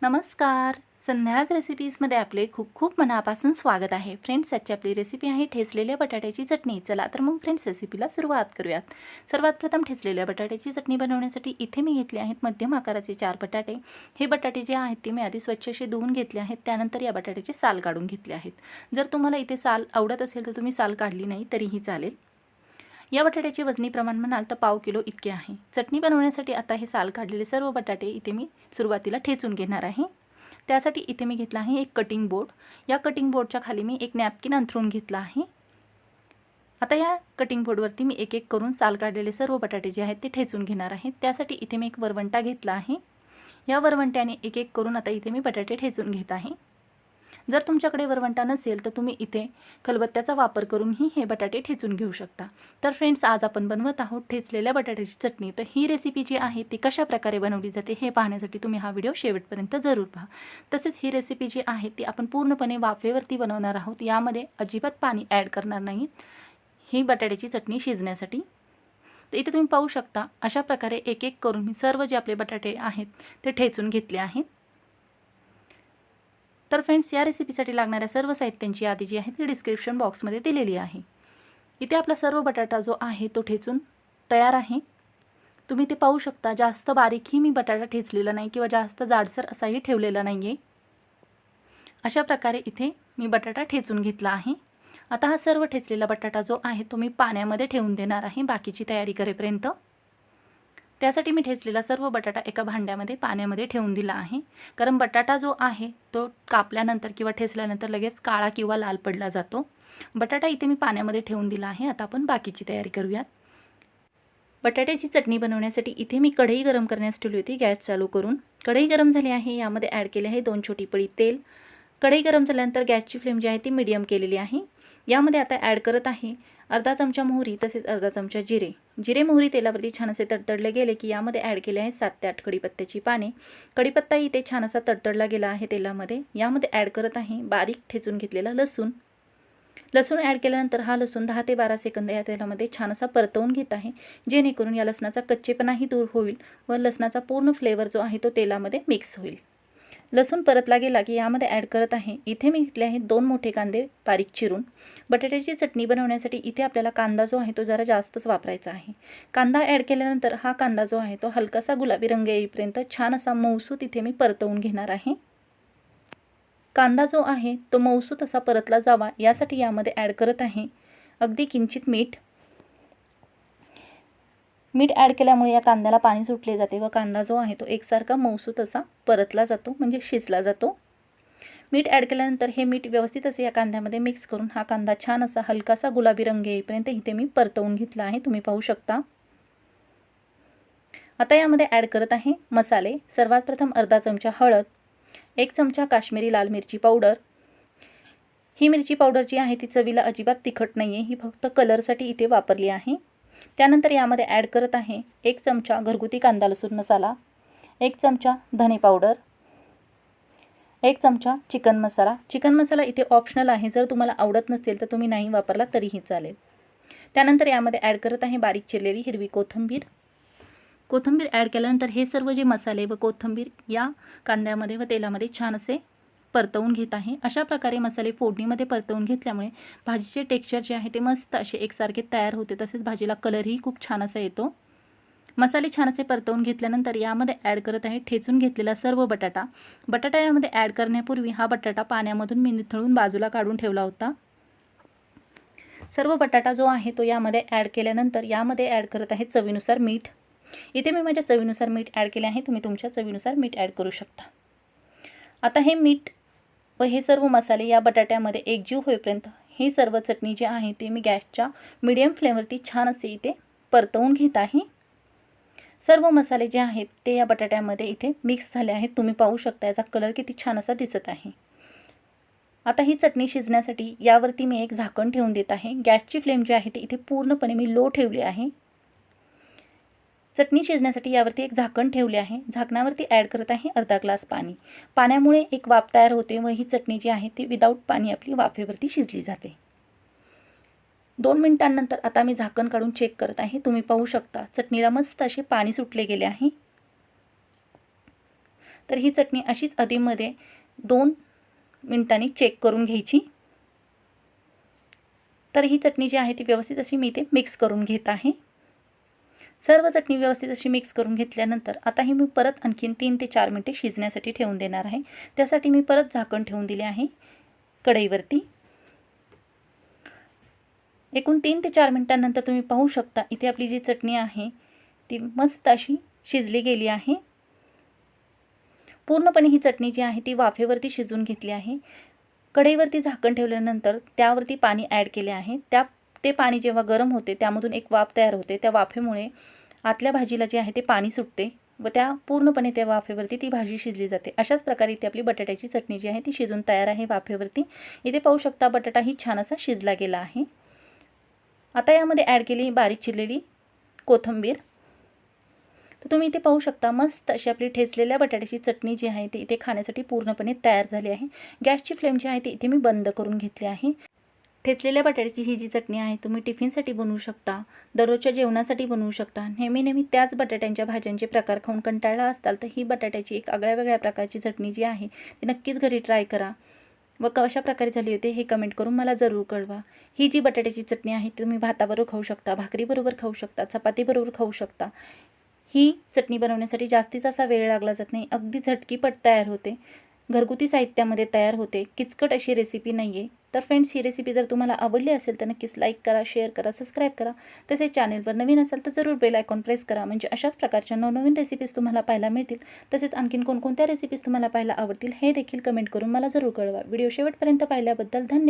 नमस्कार. संध्याच रेसिपीजमध्ये आपले खूप खूप मनापासून स्वागत आहे. फ्रेंड्स, आजची आपली रेसिपी आहे ठेचलेल्या बटाट्याची चटणी. चला तर मग फ्रेंड्स, रेसिपीला सुरुवात करूयात. सर्वात प्रथम ठेचलेल्या बटाट्याची चटणी बनवण्यासाठी इथे मी घेतले आहेत मध्यम आकाराचे 4 बटाटे. हे बटाटे जे आहेत ते मी आधी स्वच्छ असे धुवून घेतले आहेत. त्यानंतर या बटाट्याचे साल काढून घेतले आहेत. जर तुम्हाला इथे साल आवडत असेल तर तुम्ही साल काढली नाही तरीही चालेल. या बटाट्याचे वजनी प्रमाण म्हणाल तर पाव किलो इतके आहे. चटणी बनवण्यासाठी आता हे साल काढलेले सर्व बटाटे इथे मी सुरुवातीला ठेचून घेणार आहे. त्यासाठी इथे मी घेतला आहे एक कटिंग बोर्ड. या कटिंग बोर्डच्या खाली मी एक नॅपकिन अंथरून घेतला आहे. आता या कटिंग बोर्डवरती मी एक एक करून साल काढलेले सर्व बटाटे जे आहेत ते ठेचून घेणार आहे. त्यासाठी इथे मी एक वरवंटा घेतला आहे. या वरवंट्याने एक एक करून आता इथे मी बटाटे ठेचून घेत आहे. जर तुमच्याकडे वरवंटा नसेल तर तुम्ही इथे खलबत्त्याचा वापर करूनही हे बटाटे ठेचून घेऊ शकता. तर फ्रेंड्स, आज आपण बनवत आहोत ठेचलेल्या बटाट्याची चटणी. तर ही रेसिपी जी आहे ती कशा प्रकारे बनवली जाते हे पाहण्यासाठी तुम्ही हा व्हिडिओ शेवटपर्यंत जरूर पहा. तसेच ही रेसिपी जी आहे ती आपण पूर्णपणे वाफेवरती बनवणार आहोत. यामध्ये अजिबात पाणी ॲड करणार नाही ही बटाट्याची चटणी शिजण्यासाठी. तर इथे तुम्ही पाहू शकता अशा प्रकारे एक एक करून मी सर्व जे आपले बटाटे आहेत ते ठेचून घेतले आहेत. तर फ्रेंड्स, या रेसिपीसाठी लागणाऱ्या सर्व साहित्यांची यादी जी आहे ती डिस्क्रिप्शन बॉक्समध्ये दिलेली आहे. इथे आपला सर्व बटाटा जो आहे तो ठेचून तयार आहे. तुम्ही ते पाहू शकता. जास्त बारीकही मी बटाटा ठेचलेला नाही किंवा जास्त जाडसर असाही ठेवलेला नाही आहे. अशा प्रकारे इथे मी बटाटा ठेचून घेतला आहे. आता हा सर्व ठेचलेला बटाटा जो आहे तो मी पाण्यामध्ये ठेवून देणार आहे बाकीची तयारी करेपर्यंत. त्यासाठी मी ठेचलेला सर्व बटाटा एका भांड्यामध्ये पाण्यामध्ये ठेवून दिला आहे. कारण बटाटा जो आहे तो कापल्यानंतर किंवा ठेचल्यानंतर लगेच काळा किंवा लाल पडला जातो. बटाटा इथे मी पाण्यामध्ये ठेवून दिला आहे. आता आपण बाकीची तयारी करूयात. बटाट्याची चटणी बनवण्यासाठी इथे मी कढई गरम करण्यास ठेवली होती गॅस चालू करून. कढई गरम झाली आहे. यामध्ये ॲड केले आहे 2 छोटी पळी तेल. कढई गरम झाल्यानंतर गॅसची फ्लेम जी आहे ती मीडियम केलेली आहे. यामध्ये आता ॲड करत आहे अर्धा चमचा मोहरी तसेच अर्धा चमचा जिरे. जिरे मोहरी तेलावरती छान असे तडतडले गेले की यामध्ये ॲड केले आहे 7 ते 8 कढीपत्त्याची पाने. कढीपत्ता इथे छान असा तडतडला गेला आहे तेलामध्ये. यामध्ये ॲड करत आहे बारीक ठेचून घेतलेला लसूण. लसूण ॲड केल्यानंतर हा लसूण 10 ते 12 सेकंद या तेलामध्ये छान असा परतवून घेत आहे, जेणेकरून या लसणाचा कच्चेपणाही दूर होईल व लसणाचा पूर्ण फ्लेवर जो आहे तो तेलामध्ये मिक्स होईल. लसूण परतला गेला की यामध्ये ॲड करत आहे इथे मी घेतले आहेत 2 मोठे कांदे बारीक चिरून. बटाट्याची चटणी बनवण्यासाठी इथे आपल्याला कांदा जो आहे तो जरा जास्तच वापरायचा आहे. कांदा ॲड केल्यानंतर हा कांदा जो आहे तो हलकासा गुलाबी रंग येईपर्यंत छान असा मऊसूत इथे मी परतवून घेणार आहे. कांदा जो आहे तो मऊसूत असा परतला जावा यासाठी यामध्ये ॲड करत आहे अगदी किंचित मीठ. मीठ ॲड केल्यामुळे या कांद्याला पाणी सुटले जाते व कांदा जो आहे तो एकसारखा मऊसूत असा परतला जातो, म्हणजे शिजला जातो. मीठ ॲड केल्यानंतर हे मीठ व्यवस्थित असे या कांद्यामध्ये मिक्स करून हा कांदा छान असा हलकासा गुलाबी रंग येईपर्यंत इथे मी परतवून घेतला आहे. तुम्ही पाहू शकता. आता यामध्ये ॲड करत आहे मसाले. सर्वात प्रथम अर्धा चमचा हळद, 1 चमचा काश्मीरी लाल मिरची पावडर. ही मिरची पावडर जी आहे ती चवीला अजिबात तिखट नाही आहे, ही फक्त कलरसाठी इथे वापरली आहे. त्यानंतर यामध्ये ॲड करत आहे 1 चमचा घरगुती कांदा लसूण मसाला, 1 चमचा धने पावडर, 1 चमचा चिकन मसाला. चिकन मसाला इथे ऑप्शनल आहे. जर तुम्हाला आवडत नसेल तर तुम्ही नाही वापरला तरीही चालेल. त्यानंतर यामध्ये ॲड करत आहे बारीक चिरलेली हिरवी कोथिंबीर. कोथिंबीर ॲड केल्यानंतर हे सर्व जे मसाले व कोथिंबीर या कांद्यामध्ये व तेलामध्ये छान असे परतवून घेत आहे. अशा प्रकारे मसाले फोडणीमध्ये परतवून घेतल्यामुळे भाजीचे टेक्स्चर जे आहे ते मस्त असे एकसारखे तयार होते. तसेच भाजीला कलरही खूप छान असा येतो. मसाले छान असे परतवून घेतल्यानंतर यामध्ये ॲड करत आहे ठेचून घेतलेला सर्व बटाटा. बटाटा यामध्ये ॲड करण्यापूर्वी हा बटाटा पाण्यामधून मी निथळून बाजूला काढून ठेवला होता. सर्व बटाटा जो आहे तो यामध्ये ॲड केल्यानंतर यामध्ये ॲड करत आहे चवीनुसार मीठ. इथे मी माझ्या चवीनुसार मीठ ॲड केले आहे. तुम्ही तुमच्या चवीनुसार मीठ ॲड करू शकता. आता हे मीठ व हे सर्व मसाले या बटाट्यामध्ये एकजीव होईपर्यंत ही सर्व चटणी जी आहे ती मी गॅसच्या मीडियम फ्लेमवरती छान असे इथे परतवून घेत आहे. सर्व मसाले जे आहेत ते या बटाट्यामध्ये इथे मिक्स झाले आहेत. तुम्ही पाहू शकता याचा कलर किती छान असा दिसत आहे. आता ही चटणी शिजण्यासाठी यावरती मी एक झाकण ठेवून देत आहे. गॅसची फ्लेम जी आहे ती इथे पूर्णपणे मी लो ठेवली आहे. चटणी शिजण्यासाठी यावरती एक झाकण ठेवले आहे. झाकणावरती ॲड करत आहे अर्धा ग्लास पाणी. पाण्यामुळे एक वाफ तयार होते व ही चटणी जी आहे ती विदाऊट पाणी आपली वाफेवरती शिजली जाते. 2 मिनिटांनंतर आता मी झाकण काढून चेक करत आहे. तुम्ही पाहू शकता चटणीला मस्त असे पाणी सुटले गेले आहे. तर ही चटणी अशीच अधीमध्ये 2 मिनिटांनी चेक करून घ्यायची। तर ही चटणी जी आहे ती व्यवस्थित अशी मी इथे मिक्स करून घेत आहे। सर्व चटणी व्यवस्थित अशी मिक्स करून घेतल्यानंतर आता ही मी परत आणखीन 3 ते 4 मिनिटे शिजण्यासाठी ठेवून देणार आहे। त्यासाठी मी परत झाकण ठेवून दिले आहे कढईवरती। एकूण 3 ते 4 मिनिटांनंतर तुम्ही पाहू शकता इथे आपली जी चटणी आहे ती मस्त अशी शिजली गेली आहे। पूर्णपणे ही चटणी जी आहे ती वाफेवरती शिजवून घेतली आहे। कढईवरती झाकण ठेवल्यानंतर त्यावरती पाणी ॲड केले आहे। ते पाणी जेव्हा गरम होते त्यामधून एक वाफ तयार होते। त्या वाफेमुळे आतल्या भाजीला जे आहे ते पाणी सुटते व त्या पूर्णपणे त्या वाफेवरती ती भाजी शिजली जाते। अशाच प्रकारे इथे आपली बटाट्याची चटणी जी आहे ती शिजून तयार आहे वाफेवरती। इथे पाहू शकता बटाटाही छान असा शिजला गेला आहे। आता यामध्ये ॲड केली बारीक चिरलेली कोथिंबीर। तर तुम्ही इथे पाहू शकता मस्त अशी आपली ठेचलेल्या बटाट्याची चटणी जी आहे ती इथे खाण्यासाठी पूर्णपणे तयार झाली आहे। गॅसची फ्लेम जी आहे ती इथे मी बंद करून घेतली आहे। ठेचलेल्या बटाट्याची ही जी चटणी आहे तुम्ही टिफिनसाठी बनवू शकता, दररोजच्या जेवणासाठी बनवू शकता। नेहमी त्याच बटाट्यांच्या भाज्यांचे प्रकार खाऊन कंटाळला असाल तर ही बटाट्याची एक आगळ्या प्रकारची चटणी जी आहे ती नक्कीच घरी ट्राय करा व कशा प्रकारे झाली होते हे कमेंट करून मला जरूर कळवा। ही जी बटाट्याची चटणी आहे तुम्ही भाताबरोबर खाऊ शकता, भाकरीबरोबर खाऊ शकता, चपातीबरोबर खाऊ शकता। ही चटणी बनवण्यासाठी जास्तीचा असा वेळ लागला जात नाही, अगदी झटकीपट तयार होते, घरगुती साहित्यामध्ये तयार होते, किचकट अशी रेसिपी नाही आहे। तर फ्रेंड्स ही रेसिपी जर तुम्हाला आवडली असेल तर नक्कीच लाईक करा, शेअर करा, सबस्क्राईब करा। तसेच चॅनलवर नवीन असाल तर जरूर बेल आयकॉन प्रेस करा, म्हणजे अशाच प्रकारच्या नवनवीन रेसिपीज तुम्हाला पाहायला मिळतील। तसेच आणखीन कोणकोणत्या रेसिपीज तुम्हाला पाहायला आवडतील हे देखील कमेंट करून मला जरूर कळवा। व्हिडिओ शेवटपर्यंत पाहिल्याबद्दल धन्यवाद।